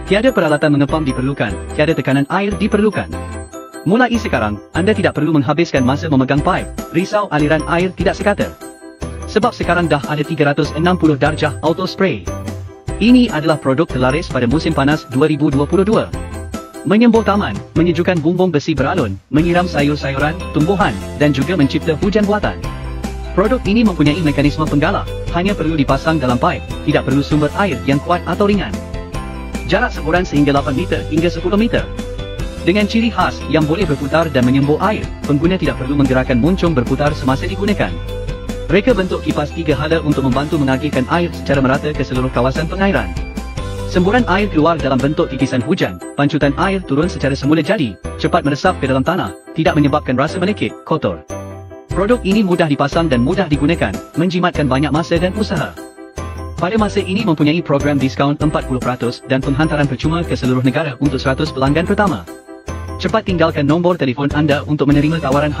Tiada peralatan mengepam diperlukan, tiada tekanan air diperlukan. Mulai sekarang, anda tidak perlu menghabiskan masa memegang paip, risau aliran air tidak sekata. Sebab sekarang dah ada 360 darjah auto spray. Ini adalah produk terlaris pada musim panas 2022. Menyembuh taman, menyejukkan bumbung besi beralun, menyiram sayur-sayuran, tumbuhan, dan juga mencipta hujan buatan. Produk ini mempunyai mekanisme penggalak, hanya perlu dipasang dalam paip, tidak perlu sumber air yang kuat atau ringan. Jarak semburan sehingga 8 meter hingga 10 meter. Dengan ciri khas yang boleh berputar dan menyembuh air, pengguna tidak perlu menggerakkan muncung berputar semasa digunakan. Reka bentuk kipas 3 hala untuk membantu mengalirkan air secara merata ke seluruh kawasan pengairan. Semburan air keluar dalam bentuk tikisan hujan, pancutan air turun secara semula jadi, cepat meresap ke dalam tanah, tidak menyebabkan rasa melekit, kotor. Produk ini mudah dipasang dan mudah digunakan, menjimatkan banyak masa dan usaha. Pada masa ini mempunyai program diskaun 40% dan penghantaran percuma ke seluruh negara untuk 100 pelanggan pertama. Cepat tinggalkan nombor telefon anda untuk menerima tawaran